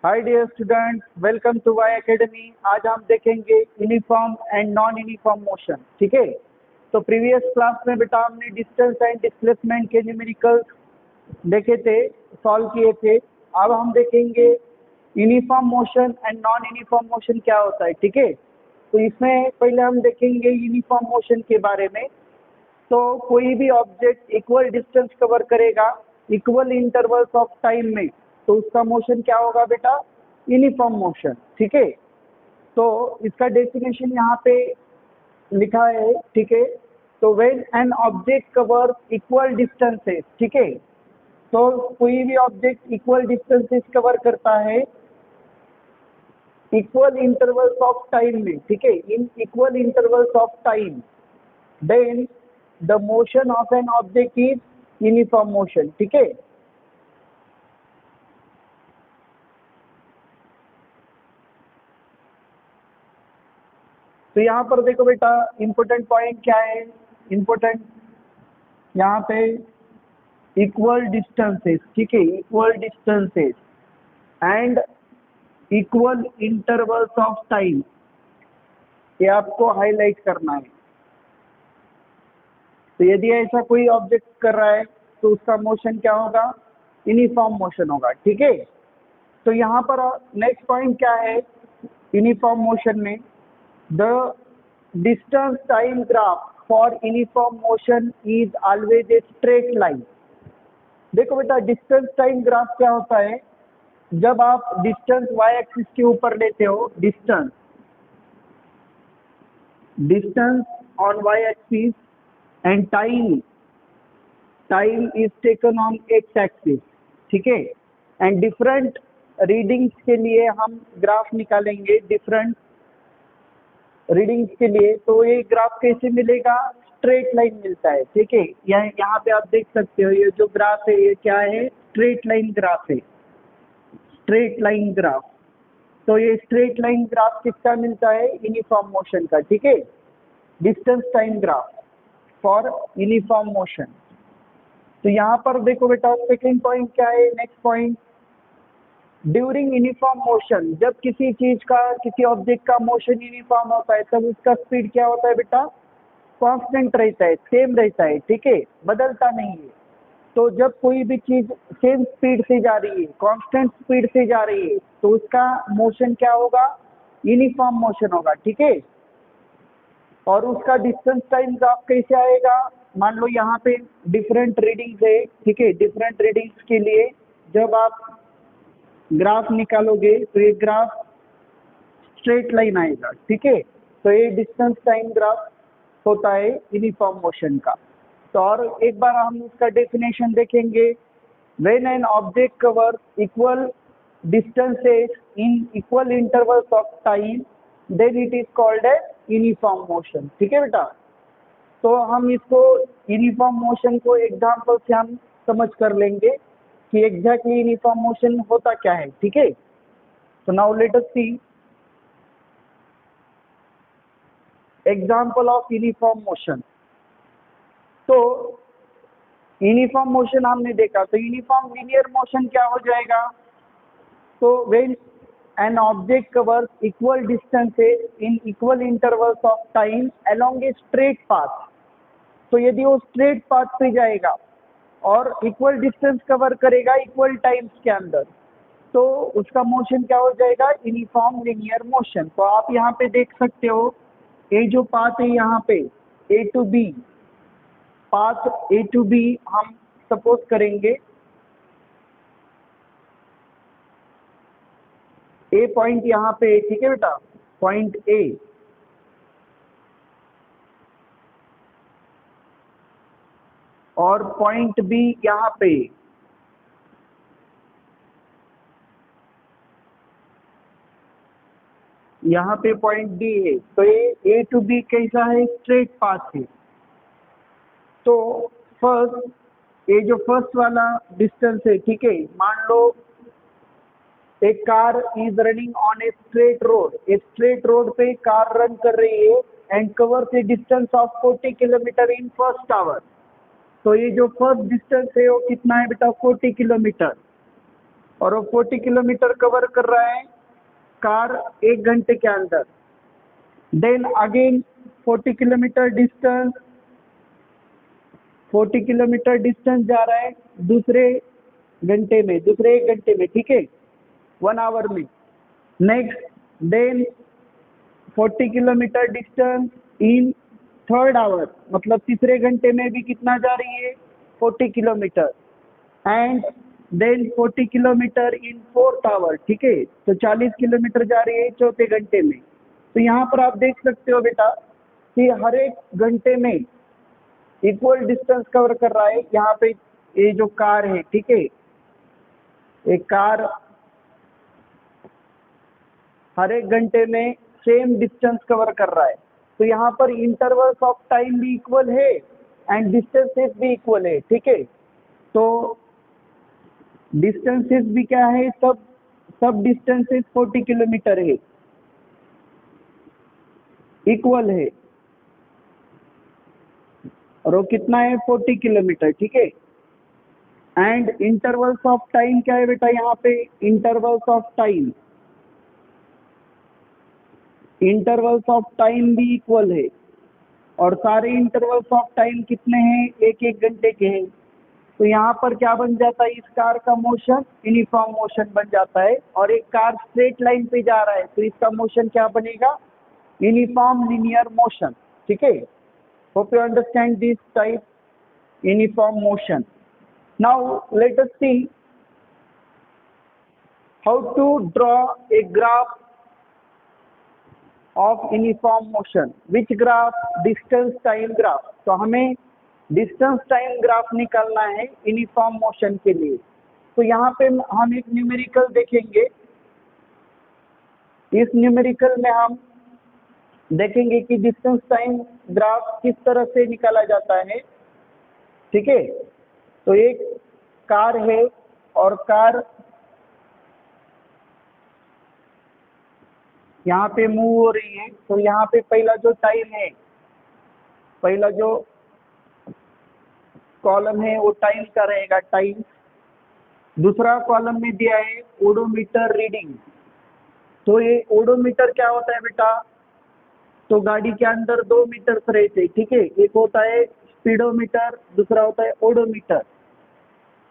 Hi dear student, welcome to Y academy. आज हम देखेंगे uniform and non uniform motion. ठीक है, तो प्रीवियस क्लास में बेटा हमने डिस्टेंस एंड डिस्प्लेसमेंट के न्यूमेरिकल्स देखे थे, सॉल्व किए थे। अब हम देखेंगे uniform motion and non uniform motion क्या होता है। ठीक है, तो इसमें पहले हम देखेंगे यूनिफॉर्म मोशन के बारे में। तो कोई भी ऑब्जेक्ट इक्वल डिस्टेंस कवर करेगा इक्वल इंटरवल्स ऑफ टाइम में, तो उसका मोशन क्या होगा बेटा? Uniform motion. ठीक है, तो इसका डेफिनेशन यहाँ पे लिखा है। ठीक है, तो when an object cover equal distances, ठीक है, तो कोई भी ऑब्जेक्ट इक्वल डिस्टेंसेस कवर करता है इक्वल इंटरवल्स ऑफ टाइम में, ठीक है, इन equal intervals of time, then the motion of an object is uniform motion। ठीक है, तो यहाँ पर देखो बेटा, इंपॉर्टेंट पॉइंट क्या है? इंपॉर्टेंट यहाँ पे इक्वल डिस्टेंसेस, ठीक है, equal distances and equal intervals of time, ये आपको हाईलाइट करना है। तो यदि ऐसा कोई ऑब्जेक्ट कर रहा है तो उसका मोशन क्या होगा? यूनिफॉर्म मोशन होगा। ठीक है, तो यहाँ पर नेक्स्ट पॉइंट क्या है यूनिफॉर्म मोशन में? The distance time graph for uniform motion is always a straight line. देखो बेटा, डिस्टेंस टाइम ग्राफ क्या होता है? जब आप डिस्टेंस वाई एक्सिस के ऊपर लेते हो, distance distance on Y axis and time is taken on X axis, ठीक है, एंड डिफरेंट रीडिंग्स के लिए हम ग्राफ निकालेंगे, डिफरेंट रीडिंग्स के लिए। तो ये ग्राफ कैसे मिलेगा? स्ट्रेट लाइन मिलता है। ठीक है, यहाँ पे आप देख सकते हो, ये जो ग्राफ है ये क्या है? स्ट्रेट लाइन ग्राफ है, स्ट्रेट लाइन ग्राफ। तो ये स्ट्रेट लाइन ग्राफ किसका मिलता है? यूनिफॉर्म मोशन का। ठीक है, distance time graph for uniform motion. तो यहाँ पर देखो बेटा, सेकेंड पॉइंट क्या है? Next point, during uniform motion, जब किसी चीज का, किसी ऑब्जेक्ट का मोशन यूनिफॉर्म होता है तब उसका स्पीड क्या होता है बेटा? कांस्टेंट रहता है, सेम रहता है। ठीक है, बदलता नहीं है। तो जब कोई भी चीज सेम स्पीड से जा रही है, कांस्टेंट स्पीड से जा रही है, तो उसका मोशन क्या होगा? यूनिफॉर्म मोशन होगा। ठीक है, और उसका डिस्टेंस टाइम ग्राफ कैसे आएगा? मान लो यहाँ पे डिफरेंट रीडिंग्स है, ठीक है, डिफरेंट रीडिंग्स के लिए जब आप ग्राफ निकालोगे तो ये ग्राफ स्ट्रेट लाइन आएगा। ठीक है, तो ये डिस्टेंस टाइम ग्राफ होता है यूनिफॉर्म मोशन का। तो और एक बार हम उसका डेफिनेशन देखेंगे। When an object cover equal distances in equal intervals of time, then it is called as uniform motion. ठीक है बेटा, तो हम इसको यूनिफॉर्म मोशन को एग्जाम्पल से हम समझ कर लेंगे कि एग्जैक्टली यूनिफॉर्म मोशन होता क्या है। ठीक है, तो now let us see example of uniform motion. तो यूनिफॉर्म मोशन हमने देखा, तो यूनिफॉर्म लीनियर मोशन क्या हो जाएगा? तो when an object covers equal distances in equal intervals of time along a straight path, तो यदि वो स्ट्रेट पाथ पे जाएगा और इक्वल डिस्टेंस कवर करेगा इक्वल टाइम्स के अंदर, तो उसका मोशन क्या हो जाएगा? Uniform linear motion. तो आप यहाँ पे देख सकते हो, ये जो पाथ है यहाँ पे A to B, path A to B हम सपोज करेंगे, ए पॉइंट यहाँ पे, ठीक है बेटा, पॉइंट ए, और पॉइंट बी यहाँ पे, यहाँ पे पॉइंट डी है। तो ये ए टू बी कैसा है? स्ट्रेट पाथ है। तो फर्स्ट, ये जो फर्स्ट वाला डिस्टेंस है, ठीक है, मान लो एक car is running on a straight road, एक स्ट्रेट रोड पे कार रन कर रही है and covers A distance of 40 kilometre in first hour. तो ये जो फर्स्ट डिस्टेंस है वो कितना है बेटा? 40 किलोमीटर। और वो 40 किलोमीटर कवर कर रहा है कार 1 घंटे के अंदर। Then again 40 kilometre distance, 40 kilometre distance जा रहा है दूसरे 1 घंटे में, ठीक है, 1 आवर में। Next then 40 kilometre distance in 3rd hour, मतलब तीसरे घंटे में भी कितना जा रही है, 40 kilometre. And then 40 kilometre in 4th hour, ठीक है, तो 40 किलोमीटर जा रही है चौथे घंटे में। तो यहाँ पर आप देख सकते हो बेटा कि हर एक घंटे में इक्वल डिस्टेंस कवर कर रहा है। यहाँ पे ये जो कार है, ठीक है, एक कार हर एक घंटे में सेम डिस्टेंस कवर कर रहा है। तो यहाँ पर इंटरवल्स ऑफ टाइम भी इक्वल है एंड डिस्टेंसेस भी इक्वल है, ठीक है। तो डिस्टेंसेस भी क्या है, सब डिस्टेंसेस 40 किलोमीटर है, इक्वल है, और वो कितना है, 40 किलोमीटर, ठीक है। एंड इंटरवल्स ऑफ टाइम क्या है बेटा, यहाँ पे इंटरवल्स ऑफ टाइम भी इक्वल है, और सारे इंटरवल्स ऑफ टाइम कितने हैं, 1-1 घंटे के हैं। तो यहाँ पर क्या बन जाता है, इस कार का मोशन यूनिफॉर्म मोशन बन जाता है, और एक कार स्ट्रेट लाइन पे जा रहा है तो इसका मोशन क्या बनेगा, यूनिफॉर्म लीनियर मोशन, ठीक है। Hope you understand this type uniform motion. Now let us see how to draw a graph of uniform motion. Which graph? Distance time graph. तो हमें distance time graph निकालना है uniform motion के लिए। तो यहाँ पे हम एक न्यूमेरिकल देखेंगे। इस न्यूमेरिकल में हम देखेंगे कि डिस्टेंस टाइम ग्राफ किस तरह से निकाला जाता है, ठीक है। तो एक कार है और कार यहाँ पे मूव हो रही है। तो यहाँ पे पहला जो टाइम है, पहला जो कॉलम है वो टाइम का रहेगा, टाइम। दूसरा कॉलम में दिया है ओडोमीटर रीडिंग। तो ये ओडोमीटर क्या होता है बेटा, तो गाड़ी के अंदर 2 मीटर्स रहते हैं, ठीक है। एक होता है स्पीडोमीटर, दूसरा होता है ओडोमीटर।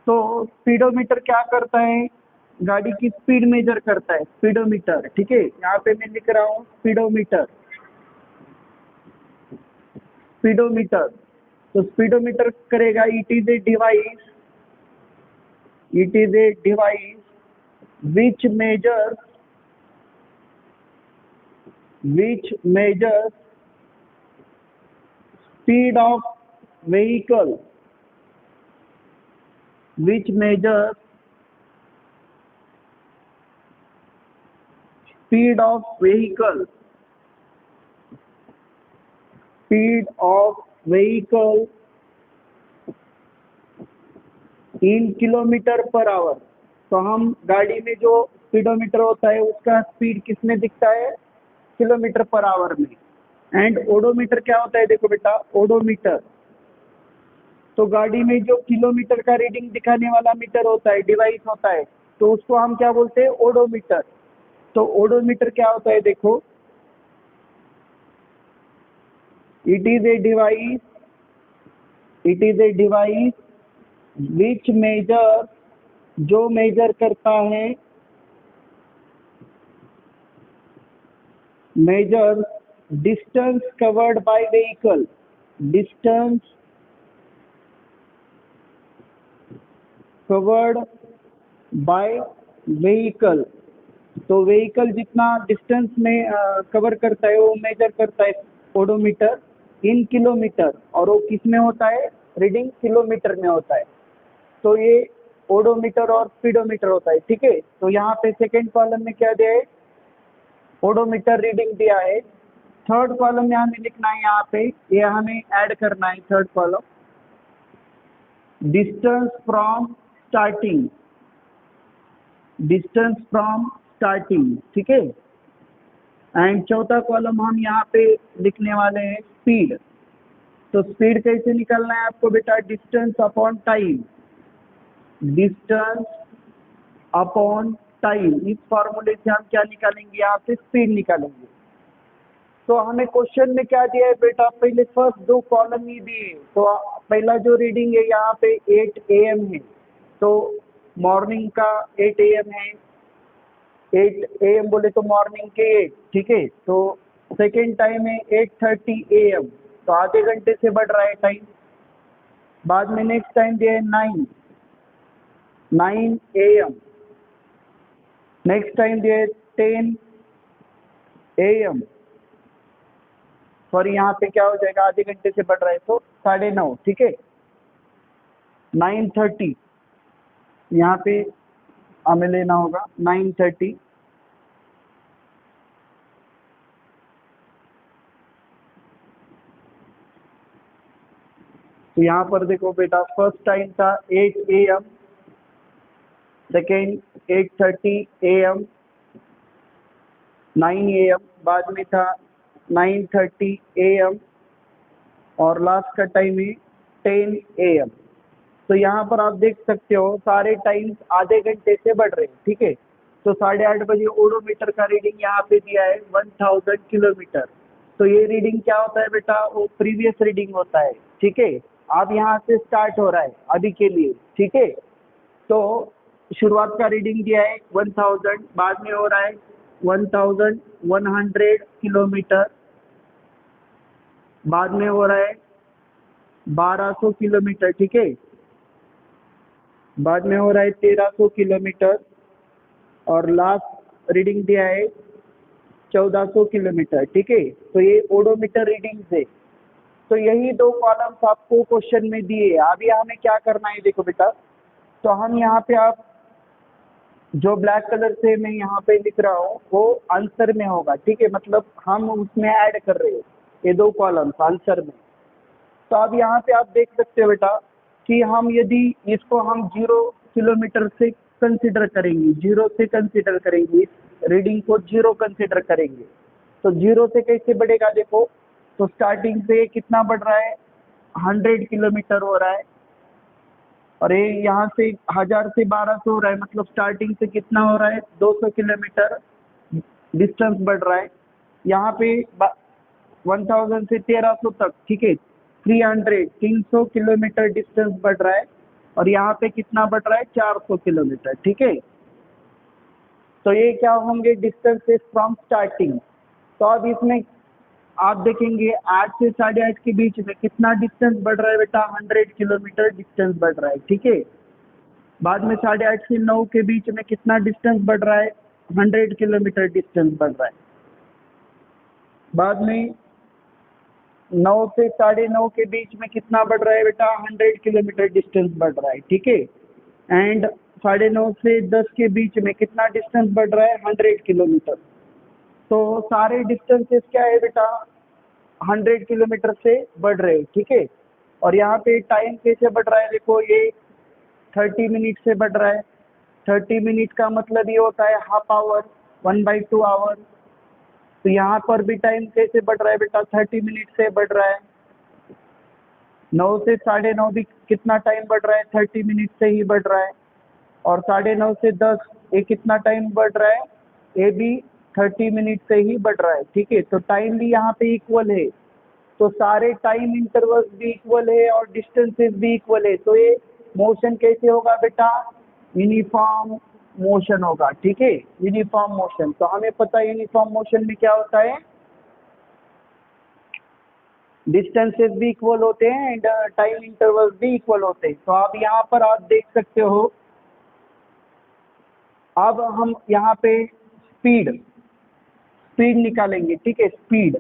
तो स्पीडोमीटर क्या करता है, गाड़ी की स्पीड मेजर करता है, स्पीडोमीटर, ठीक है। यहाँ पे मैं लिख रहा हूँ स्पीडोमीटर। तो स्पीडोमीटर करेगा, it is a device which measures speed of vehicle, which measures speed of vehicle in kilometre per hour. तो हम गाड़ी में जो स्पीडोमीटर होता है उसका स्पीड किस में दिखता है, किलोमीटर पर आवर में। एंड ओडोमीटर क्या होता है, देखो बेटा, ओडोमीटर तो गाड़ी में जो किलोमीटर का रीडिंग दिखाने वाला मीटर होता है, डिवाइस होता है, तो उसको हम क्या बोलते हैं, ओडोमीटर। तो ओडोमीटर क्या होता है, देखो, it is a device which measure, जो मेजर करता है, measure distance covered by vehicle, distance covered by vehicle. तो व्हीकल जितना डिस्टेंस में कवर करता है वो मेजर करता है ओडोमीटर इन किलोमीटर, और वो किस में होता है, रीडिंग किलोमीटर में होता है। तो ये ओडोमीटर और स्पीडोमीटर होता है, ठीक है। तो यहाँ पे सेकेंड कॉलम में क्या दिया है, ओडोमीटर रीडिंग दिया है। थर्ड कॉलम में हमें लिखना है, यहाँ पे ये हमें ऐड करना है, third column distance from starting, ठीक है। एंड चौथा कॉलम हम यहाँ पे लिखने वाले हैं स्पीड। तो स्पीड कैसे निकालना है आपको बेटा, distance upon time, distance upon time. इस फॉर्मूले से हम क्या निकालेंगे, यहाँ पे स्पीड निकालेंगे। तो हमें क्वेश्चन में क्या दिया है बेटा, पहले फर्स्ट दो कॉलम ही दिए। तो पहला जो रीडिंग है यहाँ पे 8 AM है, तो मॉर्निंग का 8 AM है। 8 AM बोले तो मॉर्निंग के 8, ठीक है। तो सेकेंड टाइम है 8:30 AM, तो आधे घंटे से बढ़ रहा है टाइम। बाद में नेक्स्ट टाइम दिया है 9 AM। नेक्स्ट टाइम दिया है 10 AM। सॉरी, यहाँ पे क्या हो जाएगा, आधे घंटे से बढ़ रहा है तो 9:30, ठीक है। 9:30 यहाँ पे हमें लेना होगा 9:30। तो यहाँ पर देखो बेटा, फर्स्ट टाइम था 8 AM, सेकेंड 8:30 AM, 9 AM, बाद में था 9:30 AM, और लास्ट का टाइम है 10 AM। तो यहाँ पर आप देख सकते हो सारे टाइम्स आधे घंटे से बढ़ रहे हैं, ठीक है। तो 8:30 बजे ओडोमीटर का रीडिंग यहाँ पे दिया है 1000 किलोमीटर। तो ये रीडिंग क्या होता है बेटा, वो प्रीवियस रीडिंग होता है, ठीक है। अब यहाँ से स्टार्ट हो रहा है अभी के लिए, ठीक है। तो शुरुआत का रीडिंग दिया है 1000, बाद में हो रहा है 1100 किलोमीटर, बाद में हो रहा है 1200 किलोमीटर, ठीक है। बाद में हो रहा है 1300 किलोमीटर, और लास्ट रीडिंग दिया है 1400 किलोमीटर, ठीक है। तो ये ओडोमीटर रीडिंग है। तो यही दो कॉलम्स आपको क्वेश्चन में दिए। अभी हमें क्या करना है, देखो बेटा, तो हम यहाँ पे आप जो ब्लैक कलर से मैं यहाँ पे लिख रहा हूँ वो आंसर में होगा, ठीक है। मतलब हम उसमें ऐड कर रहे हैं ये दो कॉलम्स आंसर में। तो अब यहाँ पे आप देख सकते हो बेटा कि हम यदि इसको हम 0 किलोमीटर से कंसिडर करेंगे, 0 से कंसिडर करेंगे, इस रीडिंग को 0 कंसिडर करेंगे, तो 0 से कैसे बढ़ेगा, देखो। तो स्टार्टिंग से कितना बढ़ रहा है, 100 किलोमीटर हो रहा है, और ये यहाँ से 1000 से 1200 हो रहा है, मतलब स्टार्टिंग से कितना हो रहा है, 200 किलोमीटर डिस्टेंस बढ़ रहा है। यहाँ पे 1000 से 1300 तक, ठीक है, 300 किलोमीटर डिस्टेंस बढ़ रहा है, और यहाँ पे कितना बढ़ रहा है, 400 किलोमीटर, ठीक है। तो ये क्या होंगे, डिस्टेंसेस फ्रॉम स्टार्टिंग। तो अब इसमें आप देखेंगे 8 से 8:30 के बीच में कितना डिस्टेंस बढ़ रहा है बेटा, 100 किलोमीटर डिस्टेंस बढ़ रहा है, ठीक है। बाद में 8:30 से 9 के बीच में कितना डिस्टेंस बढ़ रहा है, 100 किलोमीटर डिस्टेंस बढ़ रहा है। बाद में 9 से 9:30 के बीच में कितना बढ़ रहा है बेटा, 100 किलोमीटर डिस्टेंस बढ़ रहा है, ठीक है। एंड 9:30 से 10 के बीच में कितना डिस्टेंस बढ़ रहा है, 100 किलोमीटर। तो सारे डिस्टेंसेस क्या है बेटा, 100 किलोमीटर से बढ़ रहे हैं, ठीक है। और यहाँ पे टाइम कैसे बढ़ रहा है, देखो, ये 30 मिनट से बढ़ रहा है। 30 मिनट का मतलब ये होता है हाफ आवर, 1/2 आवर। तो यहाँ पर भी टाइम कैसे बढ़ रहा है बेटा, 30 मिनट से बढ़ रहा है। 9 से 9:30 भी कितना टाइम बढ़ रहा है, 30 मिनट से ही बढ़ रहा है। और 9:30 से 10 ये कितना टाइम बढ़ रहा है, ये भी 30 मिनट से ही बढ़ रहा है, ठीक है। तो टाइम भी यहाँ पे इक्वल है। तो सारे टाइम इंटरवल्स भी इक्वल है और डिस्टेंसेस भी इक्वल है। तो ये मोशन कैसे होगा बेटा, यूनिफॉर्म मोशन होगा, ठीक है, यूनिफॉर्म मोशन। तो हमें पता है यूनिफॉर्म मोशन में क्या होता है, डिस्टेंसेस भी इक्वल होते हैं एंड टाइम इंटरवल्स भी इक्वल होते हैं। तो आप यहाँ पर आप देख सकते हो, अब हम यहाँ पे स्पीड स्पीड निकालेंगे, ठीक है, स्पीड।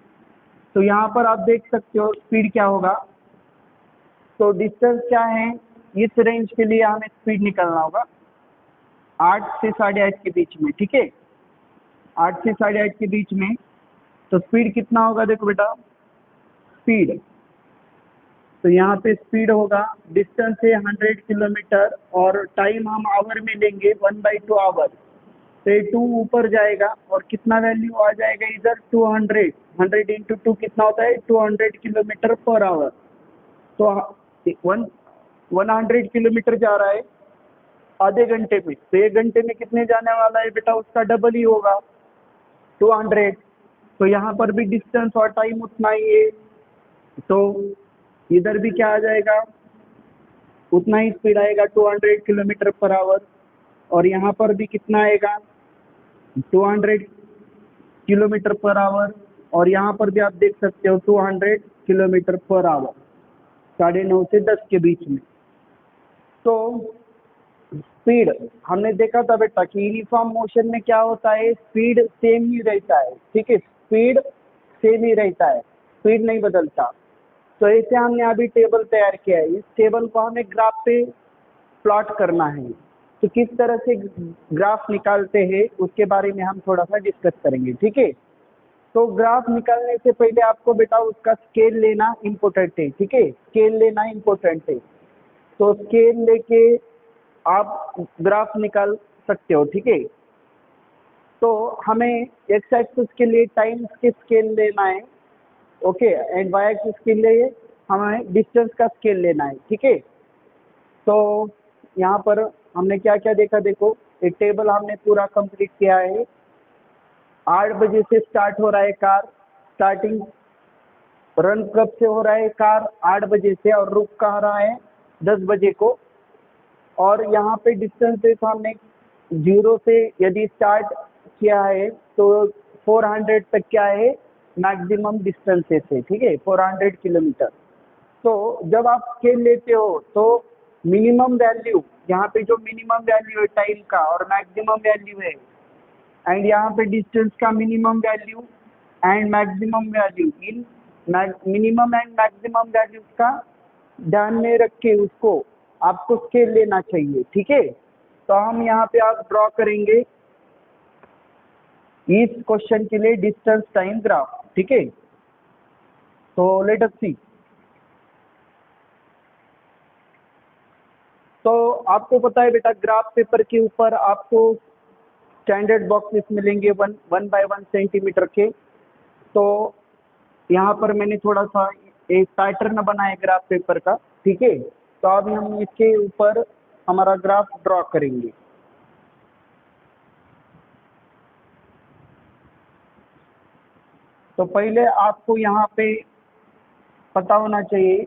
तो यहाँ पर आप देख सकते हो स्पीड क्या होगा। तो डिस्टेंस क्या है, इस रेंज के लिए हमें स्पीड निकालना होगा 8 से 8:30 के बीच में, ठीक है, 8 से 8:30 के बीच में। तो स्पीड कितना होगा, देखो बेटा, स्पीड, तो यहाँ पे स्पीड होगा, डिस्टेंस है 100 किलोमीटर, और टाइम हम आवर में लेंगे 1/2 आवर। तो ये 2 ऊपर जाएगा और कितना वैल्यू आ जाएगा इधर, 200। 100 इंटू 2 कितना होता है, 200 किलोमीटर पर आवर। तो 100 किलोमीटर जा रहा है, आधे घंटे में, तो 1 घंटे में कितने जाने वाला है बेटा, उसका डबल ही होगा 200। तो यहाँ पर भी डिस्टेंस और टाइम उतना ही है, तो इधर भी क्या आ जाएगा, उतना ही स्पीड आएगा 200 किलोमीटर पर आवर। और यहाँ पर भी कितना आएगा, 200 किलोमीटर पर आवर। और यहाँ पर भी आप देख सकते हो 200 किलोमीटर पर आवर, 9:30 से 10 के बीच में। तो स्पीड हमने देखा था बेटा कि यूनिफॉर्म मोशन में क्या होता है, स्पीड सेम ही रहता है, ठीक है, स्पीड सेम ही रहता है, स्पीड नहीं बदलता। तो ऐसे हमने अभी टेबल तैयार किया है, इस टेबल को हमें ग्राफ पे प्लॉट करना है। तो किस तरह से ग्राफ निकालते हैं उसके बारे में हम थोड़ा सा डिस्कस करेंगे, ठीक है। तो ग्राफ निकालने से पहले आपको बेटा उसका स्केल लेना इम्पोर्टेंट है, ठीक है, स्केल लेना इम्पोर्टेंट है। तो स्केल लेके आप ग्राफ निकाल सकते हो, ठीक है। तो हमें एक्स एक्सिस के लिए टाइम के स्केल लेना है, ओके, एंड वाई एक्सिस के लिए हमें डिस्टेंस का स्केल लेना है, ठीक है। तो यहाँ पर हमने क्या क्या देखा, देखो एक टेबल हमने पूरा कंप्लीट किया है। 8 बजे से स्टार्ट हो रहा है कार, स्टार्टिंग रन कब से हो रहा है कार, 8 बजे से, और रुक कहाँ रहा है, 10 बजे को। और यहाँ पे डिस्टेंसेस हमने 0 से यदि स्टार्ट किया है तो 400 तक क्या है, मैक्सिमम डिस्टेंसेस है, ठीक है, 400 किलोमीटर। तो जब आप स्केल लेते हो तो मिनिमम वैल्यू, यहाँ पे जो मिनिमम वैल्यू है टाइम का और मैक्सिमम वैल्यू है, एंड यहाँ पे डिस्टेंस का minimum value and maximum value, in minimum and maximum values का ध्यान में रख के उसको आपको स्केल लेना चाहिए, ठीक है। तो हम यहाँ पे आप ड्रॉ करेंगे इस क्वेश्चन के लिए डिस्टेंस टाइम ग्राफ, ठीक है। तो लेट अस सी। तो आपको पता है बेटा ग्राफ पेपर के ऊपर आपको स्टैंडर्ड बॉक्सेस मिलेंगे 1 बाय 1 सेंटीमीटर के। तो यहाँ पर मैंने थोड़ा सा एक पैटर्न बनाया ग्राफ पेपर का, ठीक है। तो अभी हम इसके ऊपर हमारा ग्राफ ड्रॉ करेंगे। तो पहले आपको यहाँ पे पता होना चाहिए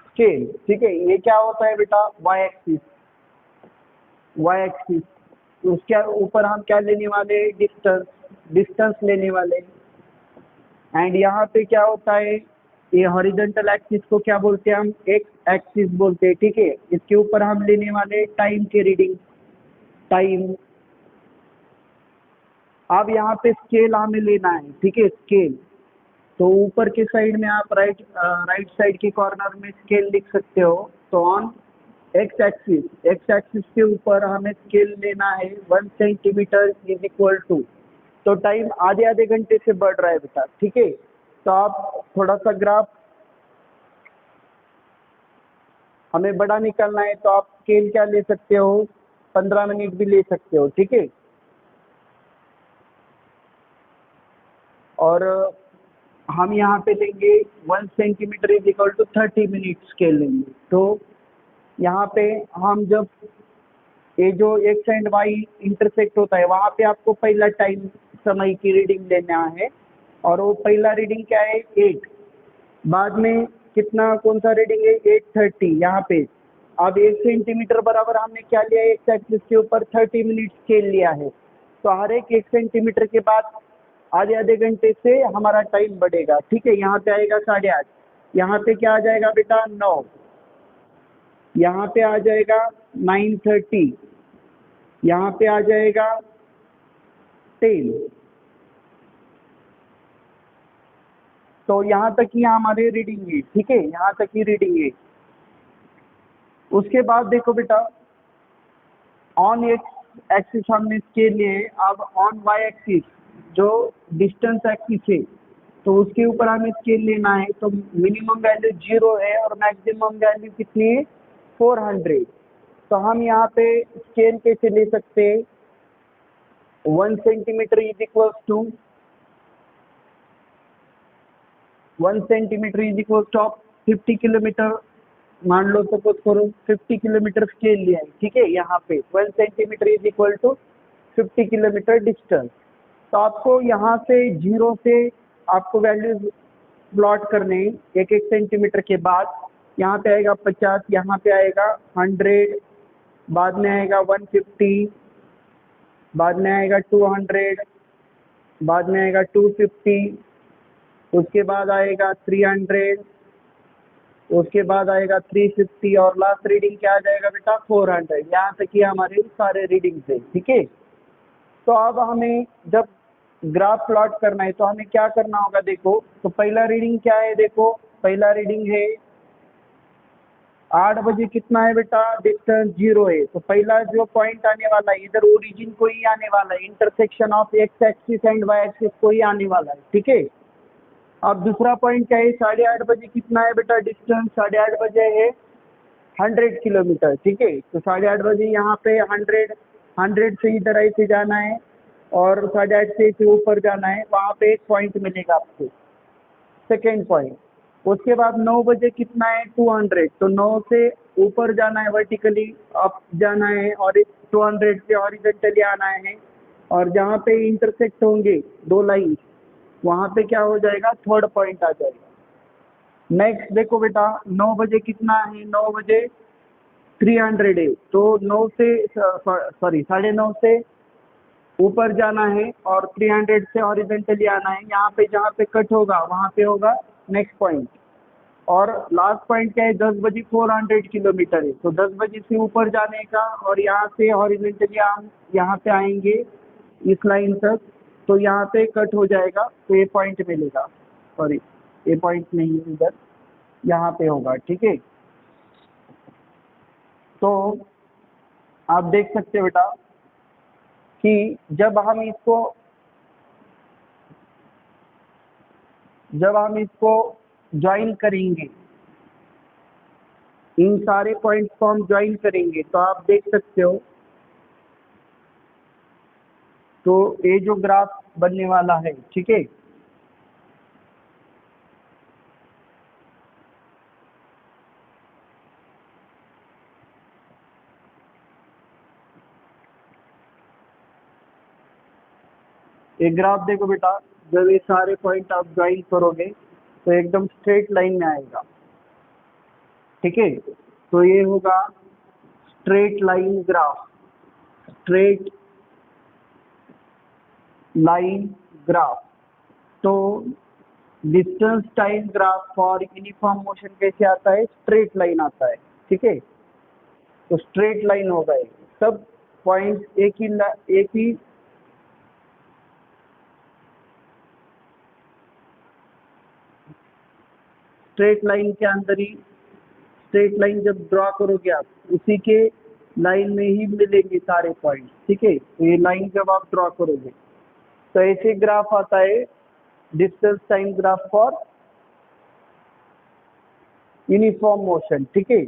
स्केल, ठीक है। ये क्या होता है बेटा, वाई एक्सिस, वाई एक्सिस, उसके ऊपर हम क्या लेने वाले, डिस्टेंस, डिस्टेंस लेने वाले। एंड यहाँ पे क्या होता है, ये हॉरिजॉन्टल एक्सिस को क्या बोलते हैं हम, एक्स एक्सिस बोलते हैं, ठीक है। इसके ऊपर हम लेने वाले टाइम की रीडिंग, टाइम। अब यहाँ पे स्केल हमें लेना है, ठीक है, स्केल। तो ऊपर के साइड में आप राइट साइड के कॉर्नर में स्केल लिख सकते हो। तो on X axis, x axis के ऊपर हमें स्केल लेना है 1 सेंटीमीटर इज इक्वल टू। तो टाइम आधे आधे घंटे से बढ़ रहा है बेटा, ठीक है। तो आप थोड़ा सा ग्राफ हमें बड़ा निकालना है, तो आप स्केल क्या ले सकते हो, 15 मिनट भी ले सकते हो, ठीक है। और हम यहाँ पे लेंगे 1 centimetre is equal to 30 minute scale लेंगे। तो यहाँ पे हम जब ये जो एक्स एंड वाई इंटरसेक्ट होता है वहाँ पे आपको पहला टाइम समय की रीडिंग लेना है, और वो पहला रीडिंग क्या है, 8। बाद में कितना, कौन सा रीडिंग है, 8:30 यहाँ पे। अब 1 सेंटीमीटर बराबर हमने क्या लिया है, एक्स एक्सिस के ऊपर 30 मिनट स्केल लिया है। तो हर एक 1 सेंटीमीटर के बाद आधे आधे घंटे से हमारा टाइम बढ़ेगा, ठीक है। यहाँ पे आएगा 8:30, यहाँ पे क्या आ जाएगा बेटा, 9, यहाँ पे आ जाएगा 9:30, यहाँ पे आ जाएगा 10। तो यहाँ तक ही हमारे रीडिंग है, ठीक है, यहाँ तक ही रीडिंग है। उसके बाद देखो बेटा, ऑन एक्स एक्सिस हमने स्केल लिए, अब ऑन वाई एक्सिस जो डिस्टेंस एक्सिस है, तो उसके ऊपर हमें स्केल लेना है। तो मिनिमम वैल्यू 0 है और मैक्सिमम वैल्यू कितनी है, 400। तो हम यहाँ पे स्केल कैसे ले सकते हैं, 1 centimetre is equal to 1 centimetre is equal to 50 kilometre मान लो, सपोज करो 50 किलोमीटर स्केल लिया है, ठीक है। यहाँ पे 12 centimetre is equal to 50 kilometre distance. तो आपको यहाँ से 0 से आपको वैल्यूज प्लॉट करने हैं एक एक सेंटीमीटर के बाद। यहाँ पे आएगा 50, यहाँ पे आएगा 100, बाद में आएगा 150, बाद में आएगा 200, बाद में आएगा 250, उसके बाद आएगा 300, उसके बाद आएगा 350 और लास्ट रीडिंग क्या आ जाएगा बेटा 400। यहाँ तक ये हमारे सारे रीडिंग है, ठीक है। तो अब हमें जब ग्राफ प्लॉट करना है तो हमें क्या करना होगा, देखो। तो पहला रीडिंग क्या है, देखो पहला रीडिंग है 8 बजे कितना है बेटा, डिस्टेंस 0 है। तो पहला जो पॉइंट आने वाला है इधर ओरिजिन को ही आने वाला है, intersection of X axis and Y axis को ही आने वाला है, ठीक है। अब दूसरा पॉइंट क्या है, 8:30 बजे कितना है बेटा डिस्टेंस, 8:30 बजे है 100 किलोमीटर, ठीक है। तो 8:30 बजे यहाँ पे 100 से इधर ऐसे जाना है और 8:30 से इसे ऊपर जाना है, वहाँ पे एक पॉइंट मिलेगा आपको, सेकेंड पॉइंट। उसके बाद 9 बजे कितना है 200, तो 9 से ऊपर जाना है, वर्टिकली अप जाना है और 200 से हॉरिजॉन्टली आना है, और जहाँ पे इंटरसेक्ट होंगे दो लाइन वहाँ पे क्या हो जाएगा, थर्ड पॉइंट आ जाएगा। नेक्स्ट देखो बेटा 9 बजे कितना है, 9 बजे 300 है, तो 9 से सॉरी 9:30 से ऊपर जाना है और 300 से हॉरिजॉन्टली आना है। यहाँ पे जहाँ पे कट होगा वहाँ पे होगा नेक्स्ट पॉइंट। और लास्ट पॉइंट क्या है, 10 बजे 400 किलोमीटर है, तो 10 बजे से ऊपर जाने का और यहाँ से हॉरिजॉन्टली हम यहाँ पे आएंगे इस लाइन तक, तो यहाँ पे कट हो जाएगा, तो ये पॉइंट मिलेगा। सॉरी ये पॉइंट नहीं है, इधर यहाँ पे होगा, ठीक है। तो आप देख सकते हो बेटा कि जब हम इसको ज्वाइन करेंगे, इन सारे पॉइंट्स को हम ज्वाइन करेंगे, तो आप देख सकते हो तो ये जो ग्राफ बनने वाला है, ठीक है। ये ग्राफ देखो बेटा, जब ये सारे पॉइंट आप ज्वाइन करोगे तो एकदम स्ट्रेट लाइन में आएगा, ठीक है। तो ये होगा straight line graph, straight line graph. तो distance time graph for uniform motion कैसे आता है, स्ट्रेट लाइन आता है, ठीक है। तो स्ट्रेट लाइन होगा, सब पॉइंट एक ही स्ट्रेट लाइन के अंदर ही, स्ट्रेट लाइन जब ड्रॉ करोगे आप उसी के लाइन में ही मिलेंगे सारे पॉइंट, ठीक है। तो ये लाइन जब आप ड्रॉ करोगे तो ऐसे ग्राफ आता है distance time graph for uniform motion, ठीक है।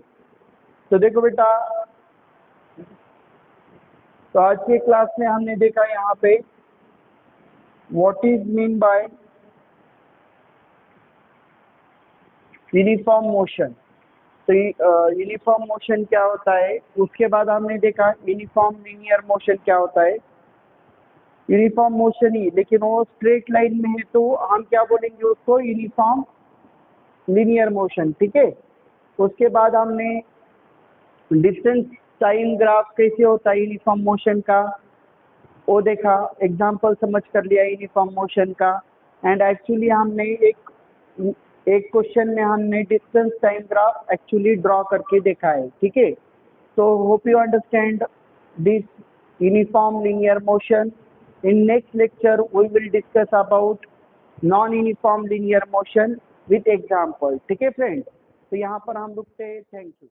तो देखो बेटा, तो आज के क्लास में हमने देखा यहाँ पे what is mean by uniform motion. तो यूनिफॉर्म मोशन क्या होता है, उसके बाद हमने देखा यूनिफॉर्म लीनियर मोशन क्या होता है। यूनिफॉर्म मोशन ही, लेकिन वो स्ट्रेट लाइन में है तो हम क्या बोलेंगे उसको, यूनिफॉर्म लीनियर मोशन, ठीक है। उसके बाद हमने डिस्टेंस टाइम ग्राफ कैसे होता है यूनिफॉर्म मोशन का वो देखा, एग्जांपल समझ कर लिया यूनिफॉर्म मोशन का। एंड एक्चुअली हमने एक क्वेश्चन में हमने distance time graph actually draw करके देखा है, ठीक है। तो hope you understand this uniform linear motion. In next lecture we will discuss about non uniform linear motion with example, ठीक है फ्रेंड। तो यहाँ पर हम रुकते हैं, थैंक यू।